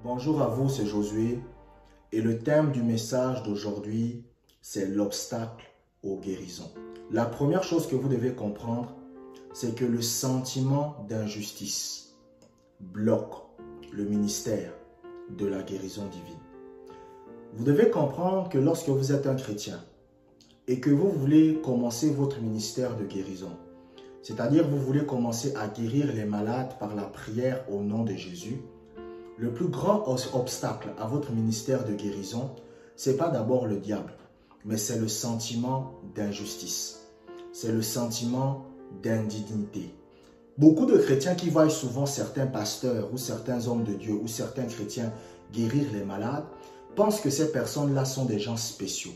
Bonjour à vous, c'est Josué et le thème du message d'aujourd'hui, c'est l'obstacle aux guérisons. La première chose que vous devez comprendre, c'est que le sentiment d'injustice bloque le ministère de la guérison divine. Vous devez comprendre que lorsque vous êtes un chrétien et que vous voulez commencer votre ministère de guérison, c'est-à-dire vous voulez commencer à guérir les malades par la prière au nom de Jésus, le plus grand obstacle à votre ministère de guérison, ce n'est pas d'abord le diable, mais c'est le sentiment d'injustice. C'est le sentiment d'indignité. Beaucoup de chrétiens qui voient souvent certains pasteurs ou certains hommes de Dieu ou certains chrétiens guérir les malades, pensent que ces personnes-là sont des gens spéciaux.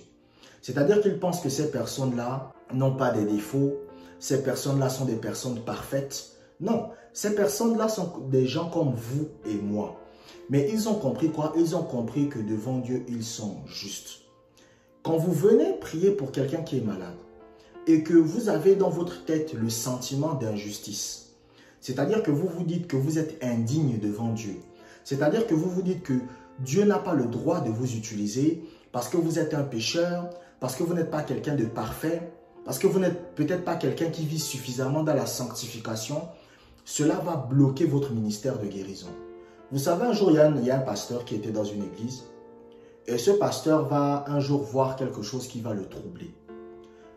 C'est-à-dire qu'ils pensent que ces personnes-là n'ont pas de défauts, ces personnes-là sont des personnes parfaites. Non, ces personnes-là sont des gens comme vous et moi. Mais ils ont compris quoi? Ils ont compris que devant Dieu, ils sont justes. Quand vous venez prier pour quelqu'un qui est malade et que vous avez dans votre tête le sentiment d'injustice, c'est-à-dire que vous vous dites que vous êtes indigne devant Dieu, c'est-à-dire que vous vous dites que Dieu n'a pas le droit de vous utiliser parce que vous êtes un pécheur, parce que vous n'êtes pas quelqu'un de parfait, parce que vous n'êtes peut-être pas quelqu'un qui vit suffisamment dans la sanctification, cela va bloquer votre ministère de guérison. Vous savez, un jour, il y a un pasteur qui était dans une église et ce pasteur va un jour voir quelque chose qui va le troubler.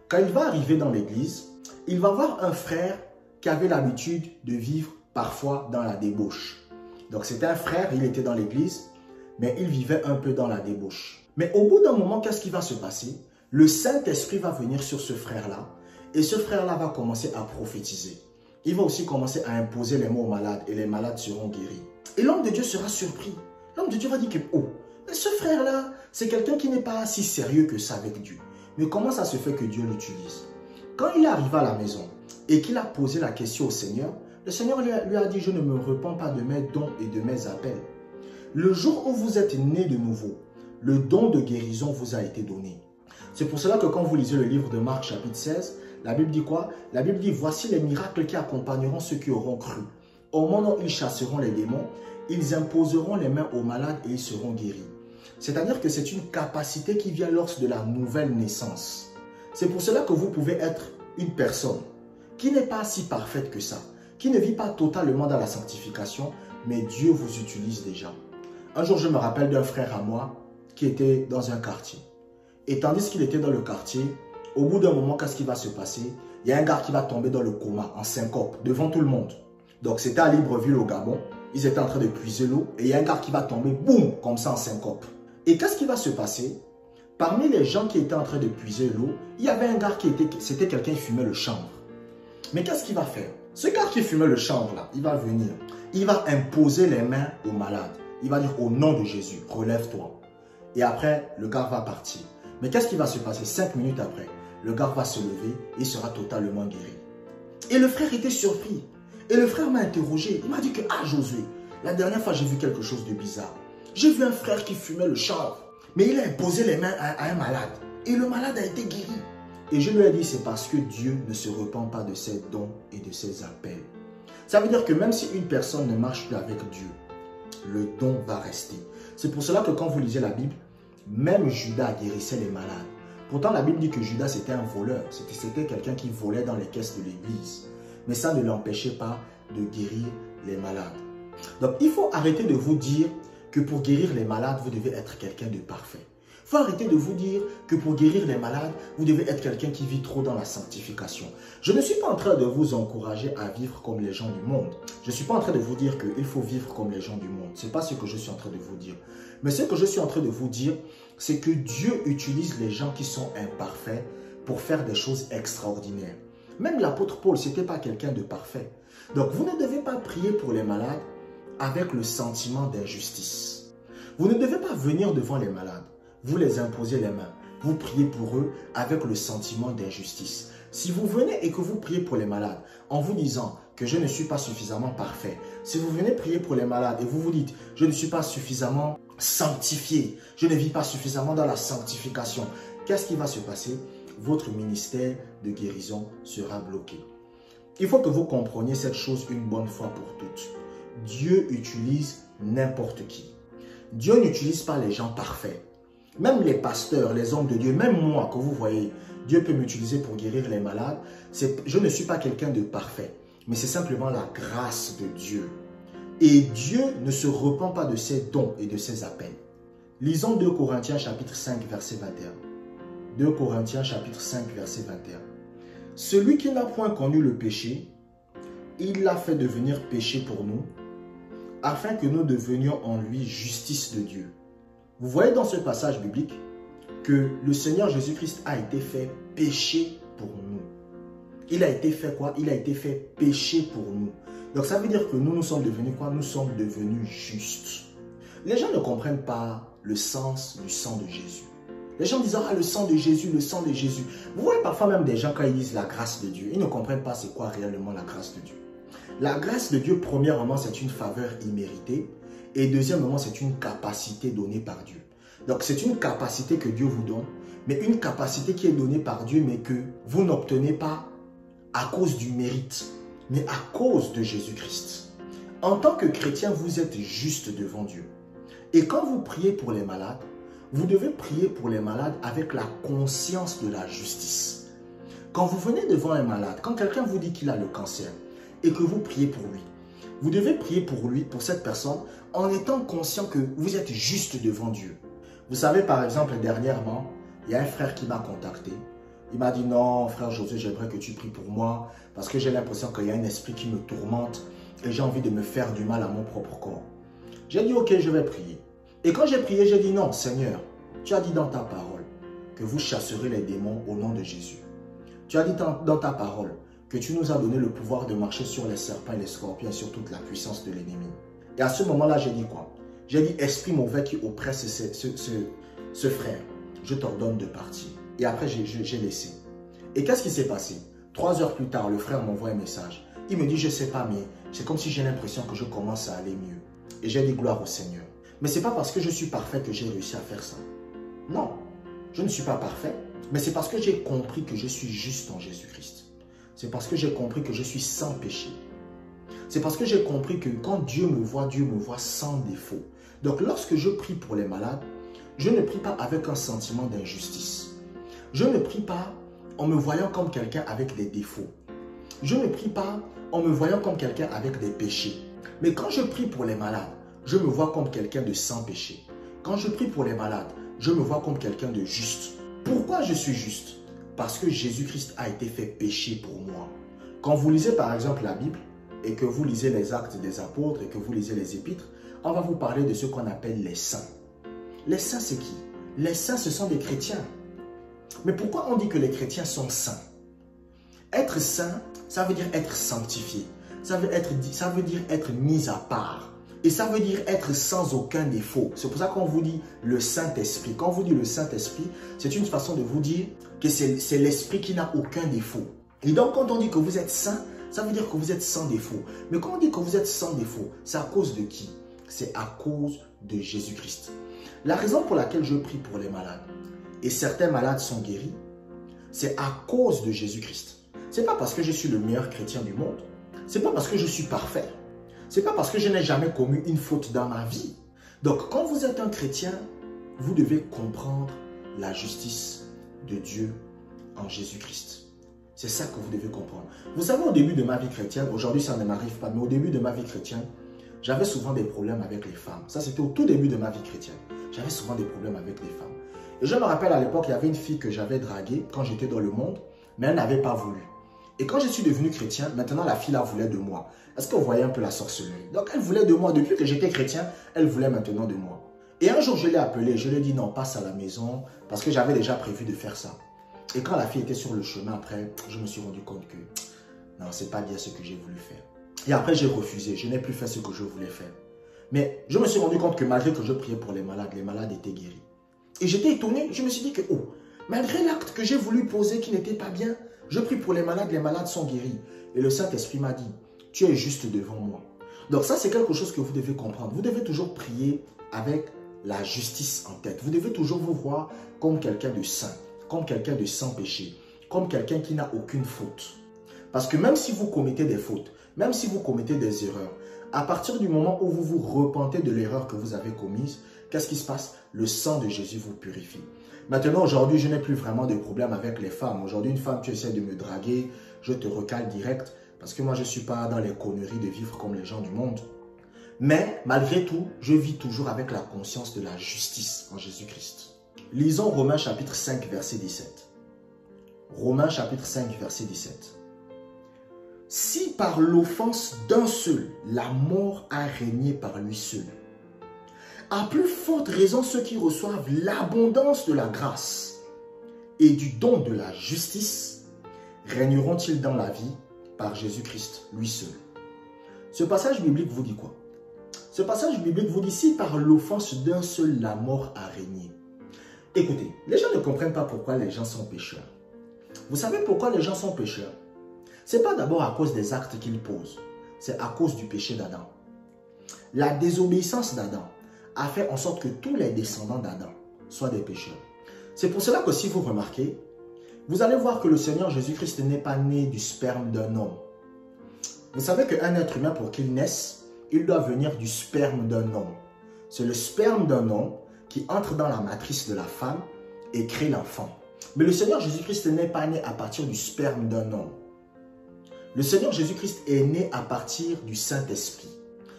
Quand il va arriver dans l'église, il va voir un frère qui avait l'habitude de vivre parfois dans la débauche. Donc c'était un frère, il était dans l'église, mais il vivait un peu dans la débauche. Mais au bout d'un moment, qu'est-ce qui va se passer? Le Saint-Esprit va venir sur ce frère-là et ce frère-là va commencer à prophétiser. Il va aussi commencer à imposer les mots aux malades et les malades seront guéris. Et l'homme de Dieu sera surpris. L'homme de Dieu va dire que, oh, mais ce frère-là, c'est quelqu'un qui n'est pas si sérieux que ça avec Dieu. Mais comment ça se fait que Dieu l'utilise? Quand il est arrivé à la maison et qu'il a posé la question au Seigneur, le Seigneur lui a dit, je ne me repens pas de mes dons et de mes appels. Le jour où vous êtes né de nouveau, le don de guérison vous a été donné. C'est pour cela que quand vous lisez le livre de Marc chapitre 16, la Bible dit quoi? La Bible dit, voici les miracles qui accompagneront ceux qui auront cru. Au moment où ils chasseront les démons, ils imposeront les mains aux malades et ils seront guéris. C'est-à-dire que c'est une capacité qui vient lors de la nouvelle naissance. C'est pour cela que vous pouvez être une personne qui n'est pas si parfaite que ça, qui ne vit pas totalement dans la sanctification, mais Dieu vous utilise déjà. Un jour, je me rappelle d'un frère à moi qui était dans un quartier. Et tandis qu'il était dans le quartier, au bout d'un moment, qu'est-ce qui va se passer? Il y a un gars qui va tomber dans le coma, en syncope, devant tout le monde. Donc, c'était à Libreville au Gabon. Ils étaient en train de puiser l'eau et il y a un gars qui va tomber, boum, comme ça en syncope. Et qu'est-ce qui va se passer? Parmi les gens qui étaient en train de puiser l'eau, il y avait un gars c'était quelqu'un qui fumait le chanvre. Mais qu'est-ce qu'il va faire? Ce gars qui fumait le chanvre là, il va venir. Il va imposer les mains aux malades. Il va dire au nom de Jésus, relève-toi. Et après, le gars va partir. Mais qu'est-ce qui va se passer? 5 minutes après, le gars va se lever et il sera totalement guéri. Et le frère était surpris. Et le frère m'a interrogé. Il m'a dit que, ah Josué, la dernière fois j'ai vu quelque chose de bizarre. J'ai vu un frère qui fumait le chanvre. Mais il a imposé les mains à un malade. Et le malade a été guéri. Et je lui ai dit, c'est parce que Dieu ne se repent pas de ses dons et de ses appels. Ça veut dire que même si une personne ne marche plus avec Dieu, le don va rester. C'est pour cela que quand vous lisez la Bible, même Judas guérissait les malades. Pourtant, la Bible dit que Judas était un voleur. C'était quelqu'un qui volait dans les caisses de l'église. Mais ça ne l'empêchait pas de guérir les malades. Donc, il faut arrêter de vous dire que pour guérir les malades, vous devez être quelqu'un de parfait. Il faut arrêter de vous dire que pour guérir les malades, vous devez être quelqu'un qui vit trop dans la sanctification. Je ne suis pas en train de vous encourager à vivre comme les gens du monde. Je ne suis pas en train de vous dire qu'il faut vivre comme les gens du monde. Ce n'est pas ce que je suis en train de vous dire. Mais ce que je suis en train de vous dire, c'est que Dieu utilise les gens qui sont imparfaits pour faire des choses extraordinaires. Même l'apôtre Paul, ce n'était pas quelqu'un de parfait. Donc, vous ne devez pas prier pour les malades avec le sentiment d'injustice. Vous ne devez pas venir devant les malades, vous les imposez les mains, vous priez pour eux avec le sentiment d'injustice. Si vous venez et que vous priez pour les malades en vous disant que je ne suis pas suffisamment parfait, si vous venez prier pour les malades et vous vous dites je ne suis pas suffisamment sanctifié, je ne vis pas suffisamment dans la sanctification, qu'est-ce qui va se passer? Votre ministère de guérison sera bloqué. Il faut que vous compreniez cette chose une bonne fois pour toutes. Dieu utilise n'importe qui. Dieu n'utilise pas les gens parfaits. Même les pasteurs, les hommes de Dieu, même moi que vous voyez, Dieu peut m'utiliser pour guérir les malades. Je ne suis pas quelqu'un de parfait, mais c'est simplement la grâce de Dieu. Et Dieu ne se repent pas de ses dons et de ses appels. Lisons 2 Corinthiens chapitre 5 verset 21. 2 Corinthiens chapitre 5 verset 21. Celui qui n'a point connu le péché, il l'a fait devenir péché pour nous, afin que nous devenions en lui justice de Dieu. Vous voyez dans ce passage biblique que le Seigneur Jésus-Christ a été fait péché pour nous. Il a été fait quoi? Il a été fait péché pour nous. Donc ça veut dire que nous sommes devenus quoi? Nous sommes devenus justes. Les gens ne comprennent pas le sens du sang de Jésus. Les gens disent, ah, le sang de Jésus, le sang de Jésus. Vous voyez parfois même des gens quand ils disent la grâce de Dieu, ils ne comprennent pas c'est quoi réellement la grâce de Dieu. La grâce de Dieu, premièrement, c'est une faveur imméritée. Et deuxièmement, c'est une capacité donnée par Dieu. Donc c'est une capacité que Dieu vous donne, mais une capacité qui est donnée par Dieu, mais que vous n'obtenez pas à cause du mérite, mais à cause de Jésus-Christ. En tant que chrétien, vous êtes juste devant Dieu. Et quand vous priez pour les malades, vous devez prier pour les malades avec la conscience de la justice. Quand vous venez devant un malade, quand quelqu'un vous dit qu'il a le cancer et que vous priez pour lui, vous devez prier pour lui, pour cette personne, en étant conscient que vous êtes juste devant Dieu. Vous savez, par exemple, dernièrement, il y a un frère qui m'a contacté. Il m'a dit, non, frère Josué, j'aimerais que tu pries pour moi parce que j'ai l'impression qu'il y a un esprit qui me tourmente et j'ai envie de me faire du mal à mon propre corps. J'ai dit, ok, je vais prier. Et quand j'ai prié, j'ai dit, non, Seigneur, tu as dit dans ta parole que vous chasserez les démons au nom de Jésus. Tu as dit dans ta parole que tu nous as donné le pouvoir de marcher sur les serpents et les scorpions et sur toute la puissance de l'ennemi. Et à ce moment-là, j'ai dit quoi? J'ai dit, esprit mauvais qui oppresse ce frère, je t'ordonne de partir. Et après, j'ai laissé. Et qu'est-ce qui s'est passé? 3 heures plus tard, le frère m'envoie un message. Il me dit, je ne sais pas, mais c'est comme si j'ai l'impression que je commence à aller mieux. Et j'ai dit, gloire au Seigneur. Mais ce n'est pas parce que je suis parfait que j'ai réussi à faire ça. Non, je ne suis pas parfait, mais c'est parce que j'ai compris que je suis juste en Jésus-Christ. C'est parce que j'ai compris que je suis sans péché. C'est parce que j'ai compris que quand Dieu me voit sans défaut. Donc lorsque je prie pour les malades, je ne prie pas avec un sentiment d'injustice. Je ne prie pas en me voyant comme quelqu'un avec des défauts. Je ne prie pas en me voyant comme quelqu'un avec des péchés. Mais quand je prie pour les malades, je me vois comme quelqu'un de sans péché. Quand je prie pour les malades, je me vois comme quelqu'un de juste. Pourquoi je suis juste? Parce que Jésus-Christ a été fait péché pour moi. Quand vous lisez par exemple la Bible, et que vous lisez les actes des apôtres, et que vous lisez les épîtres, on va vous parler de ce qu'on appelle les saints. Les saints, c'est qui? Les saints, ce sont des chrétiens. Mais pourquoi on dit que les chrétiens sont saints? Être saint, ça veut dire être sanctifié. Ça veut dire être mis à part. Et ça veut dire être sans aucun défaut. C'est pour ça qu'on vous dit le Saint-Esprit. Quand on vous dit le Saint-Esprit, c'est une façon de vous dire que c'est l'Esprit qui n'a aucun défaut. Et donc quand on dit que vous êtes saint, ça veut dire que vous êtes sans défaut. Mais quand on dit que vous êtes sans défaut, c'est à cause de qui? C'est à cause de Jésus-Christ. La raison pour laquelle je prie pour les malades, et certains malades sont guéris, c'est à cause de Jésus-Christ. Ce n'est pas parce que je suis le meilleur chrétien du monde. Ce n'est pas parce que je suis parfait. Ce n'est pas parce que je n'ai jamais commis une faute dans ma vie. Donc, quand vous êtes un chrétien, vous devez comprendre la justice de Dieu en Jésus-Christ. C'est ça que vous devez comprendre. Vous savez, au début de ma vie chrétienne, aujourd'hui ça ne m'arrive pas, mais au début de ma vie chrétienne, j'avais souvent des problèmes avec les femmes. Ça, c'était au tout début de ma vie chrétienne. J'avais souvent des problèmes avec les femmes. Et je me rappelle à l'époque, il y avait une fille que j'avais draguée quand j'étais dans le monde, mais elle n'avait pas voulu. Et quand je suis devenu chrétien, maintenant la fille là voulait de moi. Est-ce que vous voyez un peu la sorcellerie? Donc elle voulait de moi. Depuis que j'étais chrétien, elle voulait maintenant de moi. Et un jour, je l'ai appelée, je lui ai dit non, passe à la maison, parce que j'avais déjà prévu de faire ça. Et quand la fille était sur le chemin après, je me suis rendu compte que non, c'est pas bien ce que j'ai voulu faire. Et après, j'ai refusé, je n'ai plus fait ce que je voulais faire. Mais je me suis rendu compte que malgré que je priais pour les malades étaient guéris. Et j'étais étonné, je me suis dit que, oh, malgré l'acte que j'ai voulu poser qui n'était pas bien, je prie pour les malades sont guéris. Et le Saint-Esprit m'a dit, tu es juste devant moi. Donc ça, c'est quelque chose que vous devez comprendre. Vous devez toujours prier avec la justice en tête. Vous devez toujours vous voir comme quelqu'un de saint, comme quelqu'un de sans péché, comme quelqu'un qui n'a aucune faute. Parce que même si vous commettez des fautes, même si vous commettez des erreurs, À partir du moment où vous vous repentez de l'erreur que vous avez commise, qu'est-ce qui se passe? Le sang de Jésus vous purifie. Maintenant, aujourd'hui, je n'ai plus vraiment de problème avec les femmes. Aujourd'hui, une femme, tu essaies de me draguer, je te recale direct parce que moi, je ne suis pas dans les conneries de vivre comme les gens du monde. Mais malgré tout, je vis toujours avec la conscience de la justice en Jésus-Christ. Lisons Romains chapitre 5, verset 17. Romains chapitre 5, verset 17. Si par l'offense d'un seul, la mort a régné par lui seul, à plus forte raison ceux qui reçoivent l'abondance de la grâce et du don de la justice régneront-ils dans la vie par Jésus-Christ, lui seul. Ce passage biblique vous dit quoi? Ce passage biblique vous dit si par l'offense d'un seul, la mort a régné. Écoutez, les gens ne comprennent pas pourquoi les gens sont pécheurs. Vous savez pourquoi les gens sont pécheurs? Ce n'est pas d'abord à cause des actes qu'ils posent, c'est à cause du péché d'Adam. La désobéissance d'Adam a fait en sorte que tous les descendants d'Adam soient des pécheurs. C'est pour cela que si vous remarquez, vous allez voir que le Seigneur Jésus-Christ n'est pas né du sperme d'un homme. Vous savez qu'un être humain, pour qu'il naisse, il doit venir du sperme d'un homme. C'est le sperme d'un homme qui entre dans la matrice de la femme et crée l'enfant. Mais le Seigneur Jésus-Christ n'est pas né à partir du sperme d'un homme. Le Seigneur Jésus-Christ est né à partir du Saint-Esprit.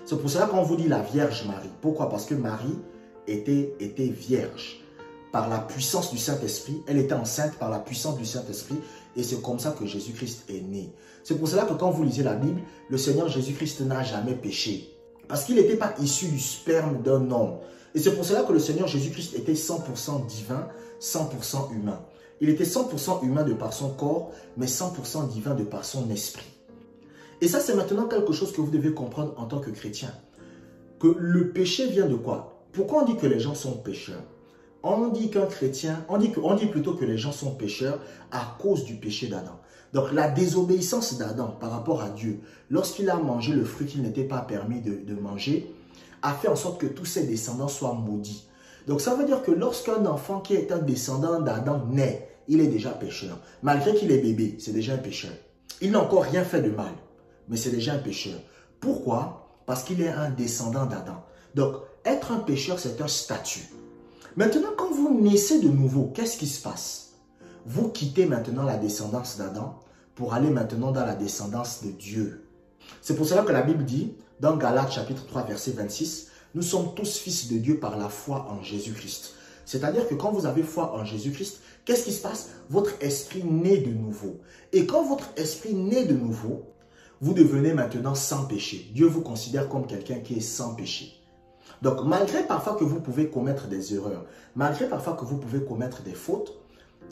C'est pour cela qu'on vous dit la Vierge Marie. Pourquoi? Parce que Marie était vierge. Par la puissance du Saint-Esprit, elle était enceinte par la puissance du Saint-Esprit. Et c'est comme ça que Jésus-Christ est né. C'est pour cela que quand vous lisez la Bible, le Seigneur Jésus-Christ n'a jamais péché. Parce qu'il n'était pas issu du sperme d'un homme. Et c'est pour cela que le Seigneur Jésus-Christ était 100% divin, 100% humain. Il était 100% humain de par son corps, mais 100% divin de par son esprit. Et ça, c'est maintenant quelque chose que vous devez comprendre en tant que chrétien. Que le péché vient de quoi? Pourquoi on dit que les gens sont pécheurs? On dit qu'un chrétien, on dit plutôt que les gens sont pécheurs à cause du péché d'Adam. Donc la désobéissance d'Adam par rapport à Dieu, lorsqu'il a mangé le fruit qu'il n'était pas permis de manger, a fait en sorte que tous ses descendants soient maudits. Donc ça veut dire que lorsqu'un enfant qui est un descendant d'Adam naît, il est déjà pécheur. Malgré qu'il est bébé, c'est déjà un pécheur. Il n'a encore rien fait de mal, mais c'est déjà un pécheur. Pourquoi? Parce qu'il est un descendant d'Adam. Donc être un pécheur, c'est un statut. Maintenant, quand vous naissez de nouveau, qu'est-ce qui se passe? Vous quittez maintenant la descendance d'Adam pour aller maintenant dans la descendance de Dieu. C'est pour cela que la Bible dit, dans Galates chapitre 3, verset 26, « Nous sommes tous fils de Dieu par la foi en Jésus-Christ. » C'est-à-dire que quand vous avez foi en Jésus-Christ, qu'est-ce qui se passe? Votre esprit naît de nouveau. Et quand votre esprit naît de nouveau, vous devenez maintenant sans péché. Dieu vous considère comme quelqu'un qui est sans péché. Donc, malgré parfois que vous pouvez commettre des erreurs, malgré parfois que vous pouvez commettre des fautes,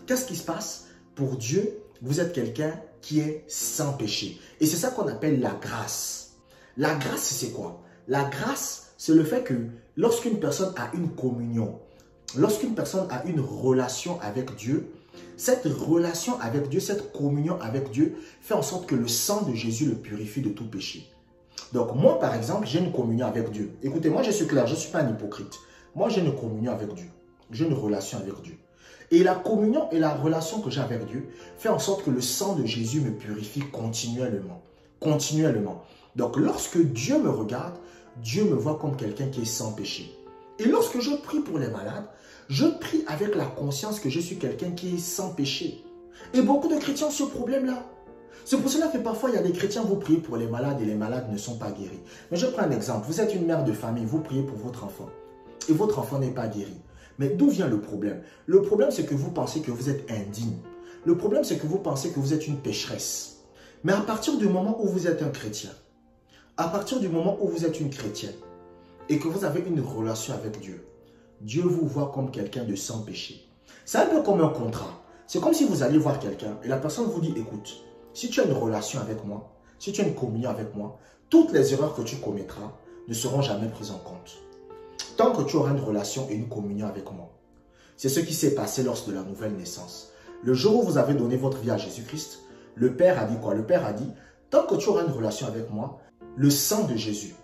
qu'est-ce qui se passe? Pour Dieu, vous êtes quelqu'un qui est sans péché. Et c'est ça qu'on appelle la grâce. La grâce, c'est quoi? La grâce, c'est le fait que lorsqu'une personne a une communion, lorsqu'une personne a une relation avec Dieu, cette relation avec Dieu, cette communion avec Dieu, fait en sorte que le sang de Jésus le purifie de tout péché. Donc moi, par exemple, j'ai une communion avec Dieu. Écoutez, moi je suis clair, je ne suis pas un hypocrite. Moi j'ai une communion avec Dieu. J'ai une relation avec Dieu. Et la communion et la relation que j'ai avec Dieu fait en sorte que le sang de Jésus me purifie continuellement. Continuellement. Donc lorsque Dieu me regarde, Dieu me voit comme quelqu'un qui est sans péché. Et lorsque je prie pour les malades, je prie avec la conscience que je suis quelqu'un qui est sans péché. Et beaucoup de chrétiens ont ce problème-là. C'est pour cela que parfois, il y a des chrétiens, vous priez pour les malades et les malades ne sont pas guéris. Mais je prends un exemple. Vous êtes une mère de famille, vous priez pour votre enfant. Et votre enfant n'est pas guéri. Mais d'où vient le problème? Le problème, c'est que vous pensez que vous êtes indigne. Le problème, c'est que vous pensez que vous êtes une pécheresse. Mais à partir du moment où vous êtes un chrétien, à partir du moment où vous êtes une chrétienne et que vous avez une relation avec Dieu, Dieu vous voit comme quelqu'un de sans péché. C'est un peu comme un contrat. C'est comme si vous alliez voir quelqu'un et la personne vous dit, écoute, si tu as une relation avec moi, si tu as une communion avec moi, toutes les erreurs que tu commettras ne seront jamais prises en compte. Tant que tu auras une relation et une communion avec moi. C'est ce qui s'est passé lors de la nouvelle naissance. Le jour où vous avez donné votre vie à Jésus-Christ, le Père a dit quoi? Le Père a dit, tant que tu auras une relation avec moi, le sang de Jésus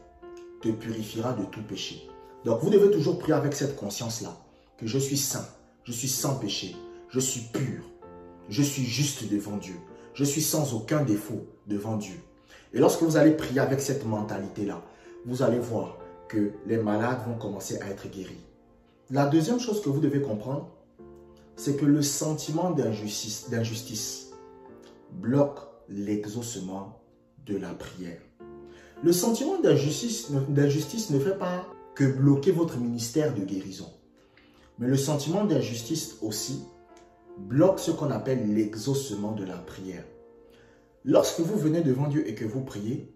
te purifiera de tout péché. Donc vous devez toujours prier avec cette conscience-là, que je suis saint, je suis sans péché, je suis pur, je suis juste devant Dieu. Je suis sans aucun défaut devant Dieu. Et lorsque vous allez prier avec cette mentalité-là, vous allez voir que les malades vont commencer à être guéris. La deuxième chose que vous devez comprendre, c'est que le sentiment d'injustice bloque l'exaucement de la prière. Le sentiment d'injustice ne fait pas que bloquer votre ministère de guérison. Mais le sentiment d'injustice aussi bloque ce qu'on appelle l'exaucement de la prière. Lorsque vous venez devant Dieu et que vous priez,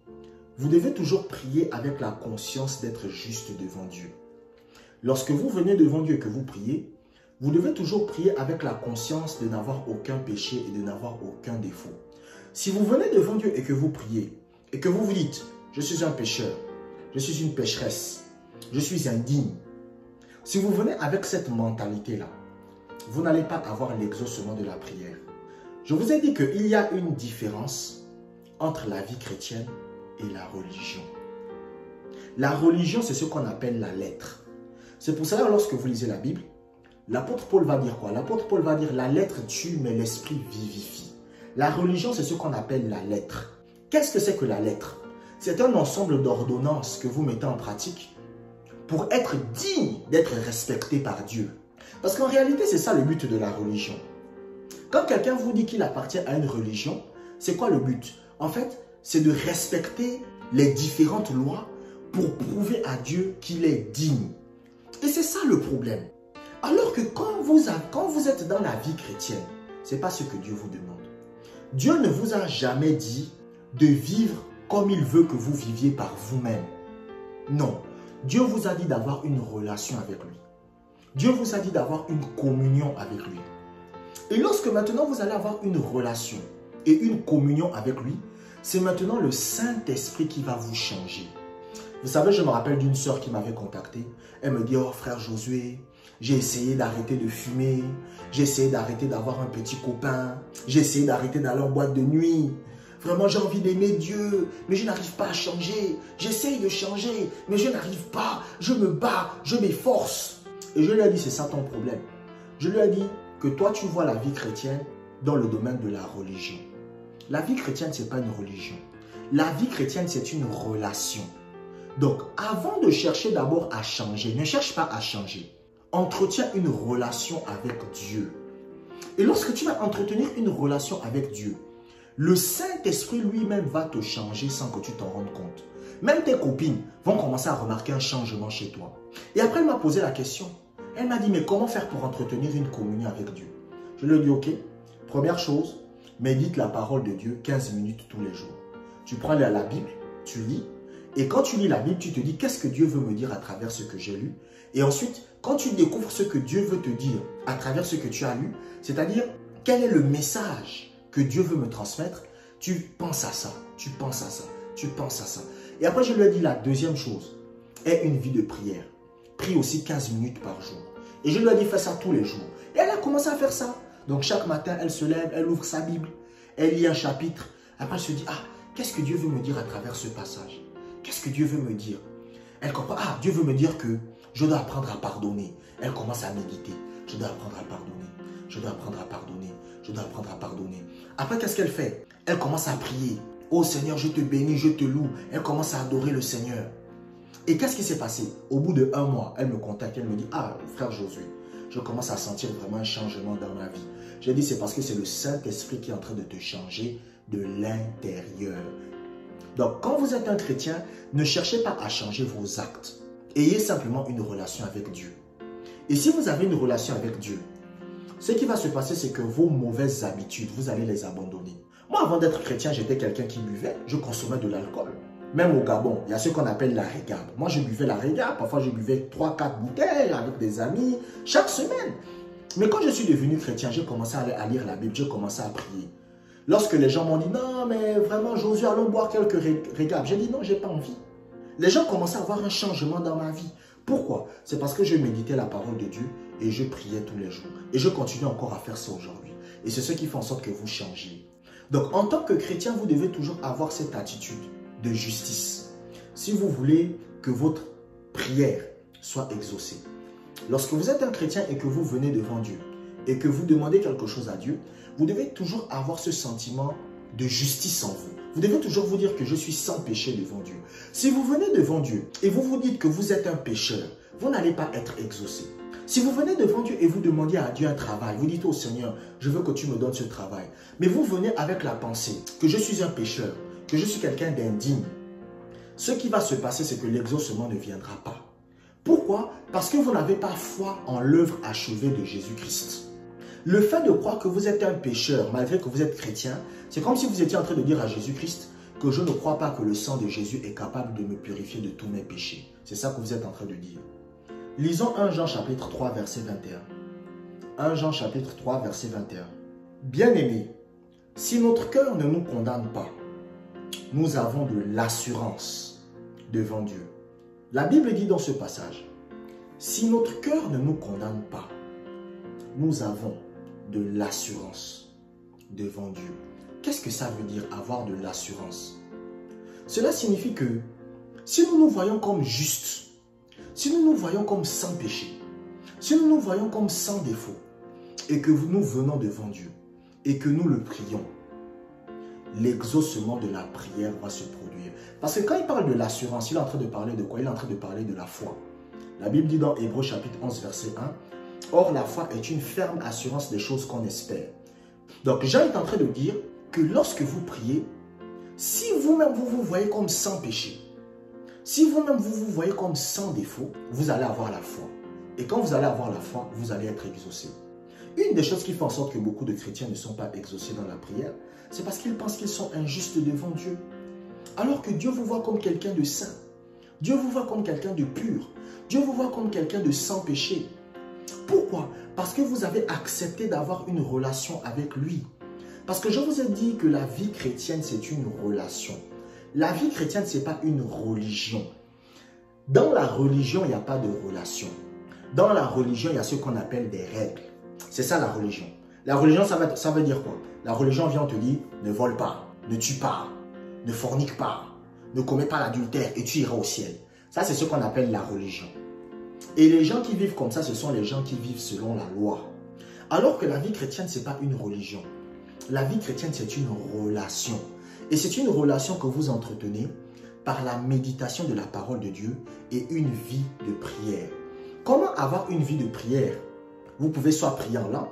vous devez toujours prier avec la conscience d'être juste devant Dieu. Lorsque vous venez devant Dieu et que vous priez, vous devez toujours prier avec la conscience de n'avoir aucun péché et de n'avoir aucun défaut. Si vous venez devant Dieu et que vous priez, et que vous vous dites, je suis un pécheur, je suis une pécheresse, je suis indigne. Si vous venez avec cette mentalité-là, vous n'allez pas avoir l'exaucement de la prière. Je vous ai dit qu'il y a une différence entre la vie chrétienne et la religion. La religion, c'est ce qu'on appelle la lettre. C'est pour cela, lorsque vous lisez la Bible, l'apôtre Paul va dire quoi? L'apôtre Paul va dire, la lettre tue, mais l'esprit vivifie. La religion, c'est ce qu'on appelle la lettre. Qu'est-ce que c'est que la lettre? C'est un ensemble d'ordonnances que vous mettez en pratique pour être digne d'être respecté par Dieu. Parce qu'en réalité, c'est ça le but de la religion. Quand quelqu'un vous dit qu'il appartient à une religion, c'est quoi le but? En fait, c'est de respecter les différentes lois pour prouver à Dieu qu'il est digne. Et c'est ça le problème. Alors que quand vous êtes dans la vie chrétienne, ce n'est pas ce que Dieu vous demande. Dieu ne vous a jamais dit de vivre comme il veut que vous viviez par vous-même. Non. Dieu vous a dit d'avoir une relation avec lui. Dieu vous a dit d'avoir une communion avec lui. Et lorsque maintenant vous allez avoir une relation et une communion avec lui, c'est maintenant le Saint-Esprit qui va vous changer. Vous savez, je me rappelle d'une sœur qui m'avait contacté. Elle me dit, oh frère Josué, j'ai essayé d'arrêter de fumer, j'ai essayé d'arrêter d'avoir un petit copain, j'ai essayé d'arrêter d'aller en boîte de nuit. Vraiment, j'ai envie d'aimer Dieu, mais je n'arrive pas à changer. J'essaye de changer, mais je n'arrive pas. Je me bats, je m'efforce. Et je lui ai dit, c'est ça ton problème. Je lui ai dit que toi, tu vois la vie chrétienne dans le domaine de la religion. La vie chrétienne, ce n'est pas une religion. La vie chrétienne, c'est une relation. Donc, avant de chercher d'abord à changer, ne cherche pas à changer. Entretiens une relation avec Dieu. Et lorsque tu vas entretenir une relation avec Dieu, le Saint-Esprit lui-même va te changer sans que tu t'en rendes compte. Même tes copines vont commencer à remarquer un changement chez toi. Et après, elle m'a posé la question. Elle m'a dit, mais comment faire pour entretenir une communion avec Dieu? Je lui ai dit, ok, première chose, médite la parole de Dieu 15 minutes tous les jours. Tu prends la Bible, tu lis, et quand tu lis la Bible, tu te dis, qu'est-ce que Dieu veut me dire à travers ce que j'ai lu? Et ensuite, quand tu découvres ce que Dieu veut te dire à travers ce que tu as lu, c'est-à-dire, quel est le message que Dieu veut me transmettre, tu penses à ça, tu penses à ça, tu penses à ça. Et après, je lui ai dit la deuxième chose, est une vie de prière. Prie aussi 15 minutes par jour. Et je lui ai dit, fais ça tous les jours. Et elle a commencé à faire ça. Donc chaque matin, elle se lève, elle ouvre sa Bible, elle lit un chapitre. Après, elle se dit, ah, qu'est-ce que Dieu veut me dire à travers ce passage? Qu'est-ce que Dieu veut me dire? Elle comprend, ah, Dieu veut me dire que je dois apprendre à pardonner. Elle commence à méditer. Je dois apprendre à pardonner. Je dois apprendre à pardonner. Je dois apprendre à pardonner. Après, qu'est-ce qu'elle fait? Elle commence à prier. Oh Seigneur, je te bénis, je te loue. Elle commence à adorer le Seigneur. Et qu'est-ce qui s'est passé? Au bout de 1 mois, elle me contacte. Elle me dit, ah, frère Josué, je commence à sentir vraiment un changement dans ma vie. J'ai dit, c'est parce que c'est le Saint-Esprit qui est en train de te changer de l'intérieur. Donc, quand vous êtes un chrétien, ne cherchez pas à changer vos actes. Ayez simplement une relation avec Dieu. Et si vous avez une relation avec Dieu, ce qui va se passer, c'est que vos mauvaises habitudes, vous allez les abandonner. Moi, avant d'être chrétien, j'étais quelqu'un qui buvait, je consommais de l'alcool. Même au Gabon, il y a ce qu'on appelle la régabe. Moi, je buvais la régabe. Parfois, je buvais 3-4 bouteilles avec des amis chaque semaine. Mais quand je suis devenu chrétien, j'ai commencé à lire la Bible, j'ai commencé à prier. Lorsque les gens m'ont dit, non, mais vraiment, Josué, allons boire quelques régabes. J'ai dit, non, j'ai pas envie. Les gens commençaient à avoir un changement dans ma vie. Pourquoi? C'est parce que je méditais la parole de Dieu et je priais tous les jours. Et je continue encore à faire ça aujourd'hui. Et c'est ce qui fait en sorte que vous changez. Donc, en tant que chrétien, vous devez toujours avoir cette attitude de justice. Si vous voulez que votre prière soit exaucée. Lorsque vous êtes un chrétien et que vous venez devant Dieu et que vous demandez quelque chose à Dieu, vous devez toujours avoir ce sentiment de justice en vous. Vous devez toujours vous dire que je suis sans péché devant Dieu. Si vous venez devant Dieu et vous vous dites que vous êtes un pécheur, vous n'allez pas être exaucé. Si vous venez devant Dieu et vous demandez à Dieu un travail, vous dites au Seigneur, je veux que tu me donnes ce travail. Mais vous venez avec la pensée que je suis un pécheur, que je suis quelqu'un d'indigne. Ce qui va se passer, c'est que l'exaucement ne viendra pas. Pourquoi? Parce que vous n'avez pas foi en l'œuvre achevée de Jésus-Christ. Le fait de croire que vous êtes un pécheur, malgré que vous êtes chrétien, c'est comme si vous étiez en train de dire à Jésus-Christ que je ne crois pas que le sang de Jésus est capable de me purifier de tous mes péchés. C'est ça que vous êtes en train de dire. Lisons 1 Jean chapitre 3 verset 21. 1 Jean chapitre 3 verset 21. Bien-aimés, si notre cœur ne nous condamne pas, nous avons de l'assurance devant Dieu. La Bible dit dans ce passage, si notre cœur ne nous condamne pas, nous avons de l'assurance devant Dieu. Qu'est-ce que ça veut dire avoir de l'assurance? Cela signifie que si nous nous voyons comme justes, si nous nous voyons comme sans péché, si nous nous voyons comme sans défaut, et que nous venons devant Dieu, et que nous le prions, l'exaucement de la prière va se produire. Parce que quand il parle de l'assurance, il est en train de parler de quoi? Il est en train de parler de la foi. La Bible dit dans Hébreux chapitre 11 verset 1, « Or la foi est une ferme assurance des choses qu'on espère. » Donc Jean est en train de dire que lorsque vous priez, si vous-même vous vous voyez comme sans péché, si vous-même vous vous voyez comme sans défaut, vous allez avoir la foi. Et quand vous allez avoir la foi, vous allez être exaucé. Une des choses qui fait en sorte que beaucoup de chrétiens ne sont pas exaucés dans la prière, c'est parce qu'ils pensent qu'ils sont injustes devant Dieu. Alors que Dieu vous voit comme quelqu'un de saint. Dieu vous voit comme quelqu'un de pur. Dieu vous voit comme quelqu'un de sans péché. Pourquoi? Parce que vous avez accepté d'avoir une relation avec lui. Parce que je vous ai dit que la vie chrétienne, c'est une relation. La vie chrétienne, ce n'est pas une religion. Dans la religion, il n'y a pas de relation. Dans la religion, il y a ce qu'on appelle des règles. C'est ça la religion. La religion, ça veut dire quoi? La religion vient te dire, ne vole pas, ne tue pas, ne fornique pas, ne commets pas l'adultère et tu iras au ciel. Ça, c'est ce qu'on appelle la religion. Et les gens qui vivent comme ça, ce sont les gens qui vivent selon la loi. Alors que la vie chrétienne, ce n'est pas une religion. La vie chrétienne, c'est une relation. Et c'est une relation que vous entretenez par la méditation de la parole de Dieu et une vie de prière. Comment avoir une vie de prière? Vous pouvez soit prier en langue,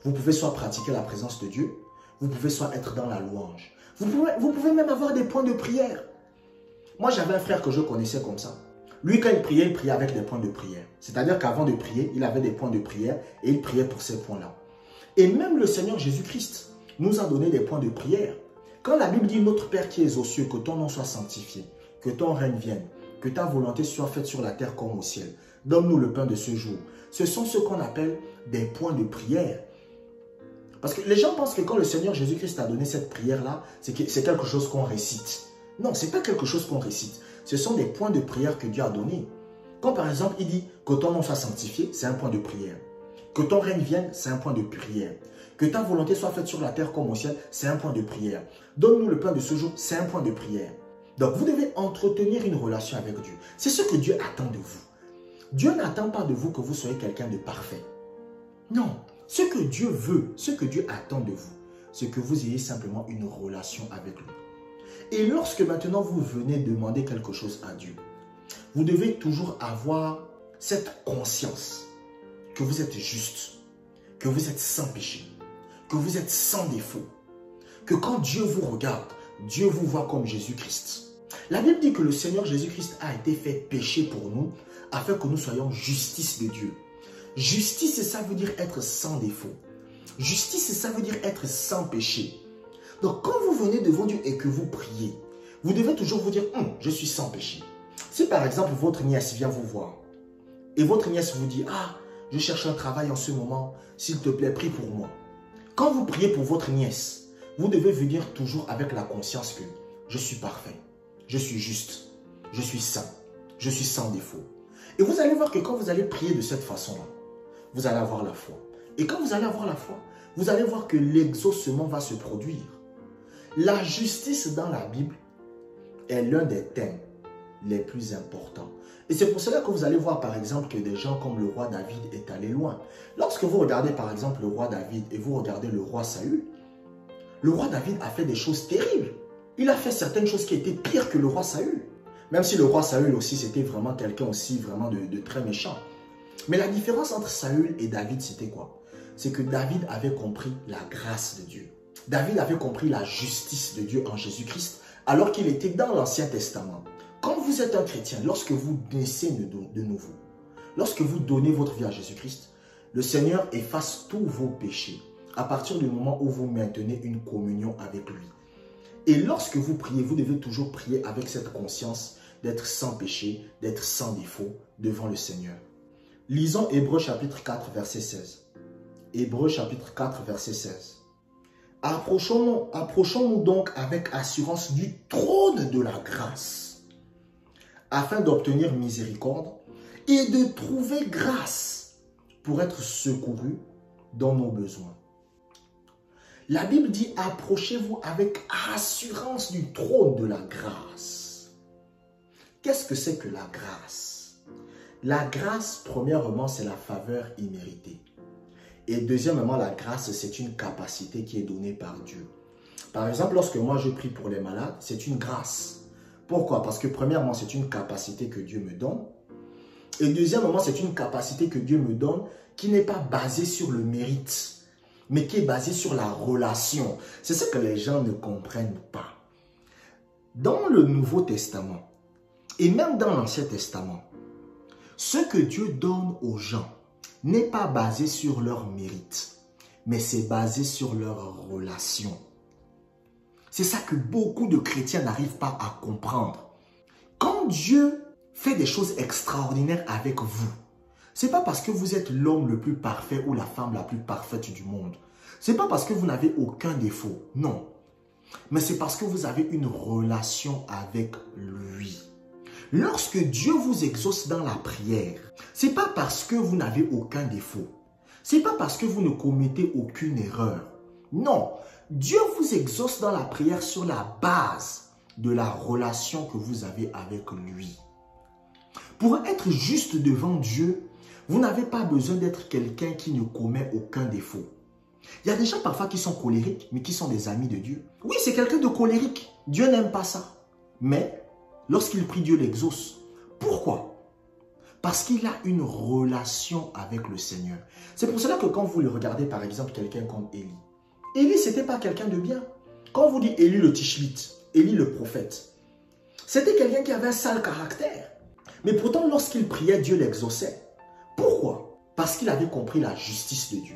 vous pouvez soit pratiquer la présence de Dieu, vous pouvez soit être dans la louange. Vous pouvez même avoir des points de prière. Moi, j'avais un frère que je connaissais comme ça. Lui, quand il priait avec des points de prière. C'est-à-dire qu'avant de prier, il avait des points de prière et il priait pour ces points-là. Et même le Seigneur Jésus-Christ nous a donné des points de prière. Quand la Bible dit « Notre Père qui es aux cieux, que ton nom soit sanctifié, que ton règne vienne, que ta volonté soit faite sur la terre comme au ciel. Donne-nous le pain de ce jour. » Ce sont ce qu'on appelle des points de prière. Parce que les gens pensent que quand le Seigneur Jésus-Christ a donné cette prière-là, c'est quelque chose qu'on récite. Non, ce n'est pas quelque chose qu'on récite. Ce sont des points de prière que Dieu a donnés. Quand par exemple, il dit que ton nom soit sanctifié, c'est un point de prière. Que ton règne vienne, c'est un point de prière. Que ta volonté soit faite sur la terre comme au ciel, c'est un point de prière. Donne-nous le pain de ce jour, c'est un point de prière. Donc vous devez entretenir une relation avec Dieu. C'est ce que Dieu attend de vous. Dieu n'attend pas de vous que vous soyez quelqu'un de parfait. Non. Ce que Dieu veut, ce que Dieu attend de vous, c'est que vous ayez simplement une relation avec lui. Et lorsque maintenant vous venez demander quelque chose à Dieu, vous devez toujours avoir cette conscience que vous êtes juste, que vous êtes sans péché, que vous êtes sans défaut, que quand Dieu vous regarde, Dieu vous voit comme Jésus-Christ. La Bible dit que le Seigneur Jésus-Christ a été fait péché pour nous, afin que nous soyons justice de Dieu. Justice, ça veut dire être sans défaut. Justice, ça veut dire être sans péché. Donc, quand vous venez devant Dieu et que vous priez, vous devez toujours vous dire, je suis sans péché. Si par exemple, votre nièce vient vous voir, et votre nièce vous dit, je cherche un travail en ce moment, s'il te plaît, prie pour moi. Quand vous priez pour votre nièce, vous devez venir toujours avec la conscience que je suis parfait, je suis juste, je suis saint, je suis sans défaut. Et vous allez voir que quand vous allez prier de cette façon-là, vous allez avoir la foi. Et quand vous allez avoir la foi, vous allez voir que l'exaucement va se produire. La justice dans la Bible est l'un des thèmes les plus importants. Et c'est pour cela que vous allez voir par exemple que des gens comme le roi David est allé loin. Lorsque vous regardez par exemple le roi David et vous regardez le roi Saül, Le roi David a fait des choses terribles. Il a fait certaines choses qui étaient pires que le roi Saül. Même si le roi Saül aussi, c'était vraiment quelqu'un aussi vraiment de très méchant. Mais la différence entre Saül et David, c'était quoi? C'est que David avait compris la grâce de Dieu. David avait compris la justice de Dieu en Jésus-Christ, alors qu'il était dans l'Ancien Testament. Quand vous êtes un chrétien, lorsque vous naissez de nouveau, lorsque vous donnez votre vie à Jésus-Christ, le Seigneur efface tous vos péchés à partir du moment où vous maintenez une communion avec lui. Et lorsque vous priez, vous devez toujours prier avec cette conscience d'être sans péché, d'être sans défaut devant le Seigneur. Lisons Hébreux chapitre 4, verset 16. Hébreux chapitre 4, verset 16. Approchons-nous donc avec assurance du trône de la grâce, afin d'obtenir miséricorde et de trouver grâce pour être secourus dans nos besoins. La Bible dit, approchez-vous avec assurance du trône de la grâce. Qu'est-ce que c'est que la grâce? La grâce, premièrement, c'est la faveur imméritée. Et deuxièmement, la grâce, c'est une capacité qui est donnée par Dieu. Par exemple, lorsque moi je prie pour les malades, c'est une grâce. Pourquoi? Parce que premièrement, c'est une capacité que Dieu me donne. Et deuxièmement, c'est une capacité que Dieu me donne qui n'est pas basée sur le mérite, mais qui est basée sur la relation. C'est ce que les gens ne comprennent pas. Dans le Nouveau Testament, et même dans l'Ancien Testament, ce que Dieu donne aux gens n'est pas basé sur leur mérite, mais c'est basé sur leur relation. C'est ça que beaucoup de chrétiens n'arrivent pas à comprendre. Quand Dieu fait des choses extraordinaires avec vous, ce n'est pas parce que vous êtes l'homme le plus parfait ou la femme la plus parfaite du monde. Ce n'est pas parce que vous n'avez aucun défaut, non. Mais c'est parce que vous avez une relation avec lui. Lorsque Dieu vous exauce dans la prière, ce n'est pas parce que vous n'avez aucun défaut. Ce n'est pas parce que vous ne commettez aucune erreur. Non, Dieu vous exauce dans la prière sur la base de la relation que vous avez avec lui. Pour être juste devant Dieu, vous n'avez pas besoin d'être quelqu'un qui ne commet aucun défaut. Il y a des gens parfois qui sont colériques, mais qui sont des amis de Dieu. Oui, c'est quelqu'un de colérique. Dieu n'aime pas ça. Mais lorsqu'il prie, Dieu l'exauce. Pourquoi? Parce qu'il a une relation avec le Seigneur. C'est pour cela que quand vous le regardez, par exemple, quelqu'un comme Élie. Élie, ce n'était pas quelqu'un de bien. Quand vous dites Élie le Tishbite, Élie le prophète, c'était quelqu'un qui avait un sale caractère. Mais pourtant, lorsqu'il priait, Dieu l'exauçait. Pourquoi? Parce qu'il avait compris la justice de Dieu.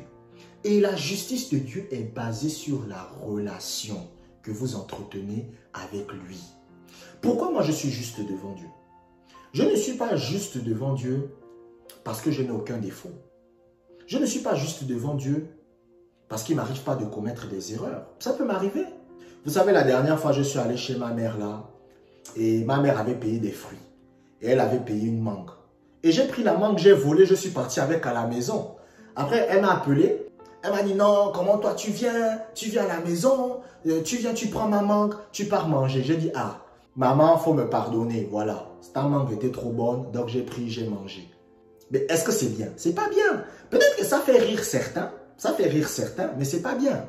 Et la justice de Dieu est basée sur la relation que vous entretenez avec lui. Pourquoi moi je suis juste devant Dieu? Je ne suis pas juste devant Dieu parce que je n'ai aucun défaut. Je ne suis pas juste devant Dieu parce qu'il ne m'arrive pas de commettre des erreurs. Ça peut m'arriver. Vous savez, la dernière fois, je suis allé chez ma mère là et ma mère avait payé des fruits. Et elle avait payé une mangue. Et j'ai pris la mangue, j'ai volé, je suis parti avec à la maison. Après, elle m'a appelé. Elle m'a dit, non, comment toi tu viens à la maison, tu prends ma mangue, tu pars manger. J'ai dit, ah, maman, il faut me pardonner, voilà. Ta mangue était trop bonne, donc j'ai pris, j'ai mangé. Mais est-ce que c'est bien? C'est pas bien. Peut-être que ça fait rire certains, mais c'est pas bien.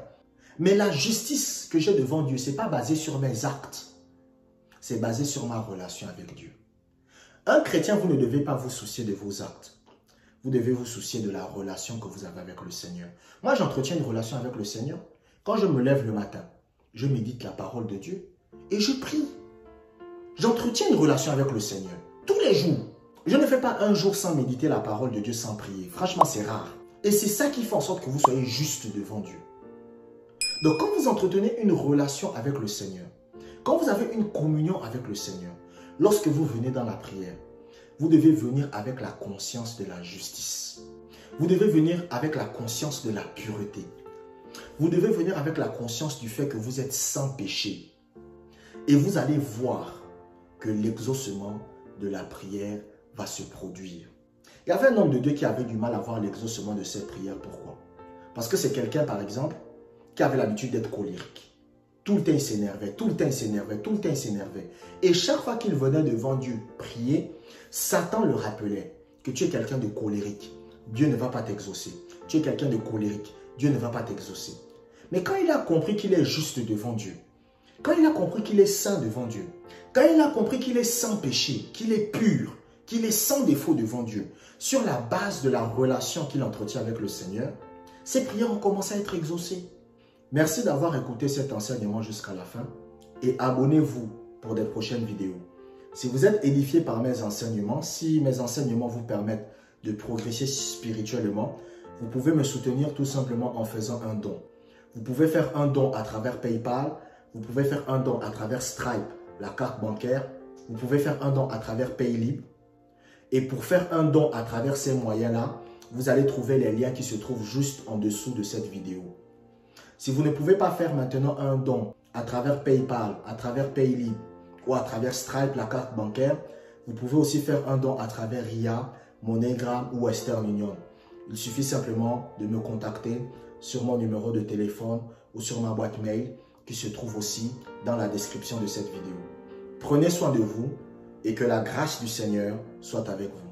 Mais la justice que j'ai devant Dieu, c'est pas basé sur mes actes. C'est basé sur ma relation avec Dieu. Un chrétien, vous ne devez pas vous soucier de vos actes. Vous devez vous soucier de la relation que vous avez avec le Seigneur. Moi, j'entretiens une relation avec le Seigneur. Quand je me lève le matin, je médite la parole de Dieu et je prie. J'entretiens une relation avec le Seigneur tous les jours. Je ne fais pas un jour sans méditer la parole de Dieu, sans prier. Franchement, c'est rare. Et c'est ça qui fait en sorte que vous soyez juste devant Dieu. Donc, quand vous entretenez une relation avec le Seigneur, quand vous avez une communion avec le Seigneur, lorsque vous venez dans la prière, vous devez venir avec la conscience de la justice. Vous devez venir avec la conscience de la pureté. Vous devez venir avec la conscience du fait que vous êtes sans péché. Et vous allez voir que l'exaucement de la prière va se produire. Il y avait un homme de Dieu qui avait du mal à voir l'exaucement de ses prières. Pourquoi? Parce que c'est quelqu'un, par exemple, qui avait l'habitude d'être colérique. Tout le temps, il s'énervait, tout le temps, il s'énervait, tout le temps, il s'énervait. Et chaque fois qu'il venait devant Dieu prier, Satan le rappelait que tu es quelqu'un de colérique. Dieu ne va pas t'exaucer. Tu es quelqu'un de colérique. Dieu ne va pas t'exaucer. Mais quand il a compris qu'il est juste devant Dieu, quand il a compris qu'il est saint devant Dieu, quand il a compris qu'il est sans péché, qu'il est pur, qu'il est sans défaut devant Dieu, sur la base de la relation qu'il entretient avec le Seigneur, ses prières ont commencé à être exaucées. Merci d'avoir écouté cet enseignement jusqu'à la fin et abonnez-vous pour des prochaines vidéos. Si vous êtes édifié par mes enseignements, si mes enseignements vous permettent de progresser spirituellement, vous pouvez me soutenir tout simplement en faisant un don. Vous pouvez faire un don à travers PayPal, vous pouvez faire un don à travers Stripe, la carte bancaire, vous pouvez faire un don à travers Paylib. Et pour faire un don à travers ces moyens-là, vous allez trouver les liens qui se trouvent juste en dessous de cette vidéo. Si vous ne pouvez pas faire maintenant un don à travers PayPal, à travers Paylib ou à travers Stripe, la carte bancaire, vous pouvez aussi faire un don à travers RIA, MoneyGram ou Western Union. Il suffit simplement de me contacter sur mon numéro de téléphone ou sur ma boîte mail qui se trouve aussi dans la description de cette vidéo. Prenez soin de vous et que la grâce du Seigneur soit avec vous.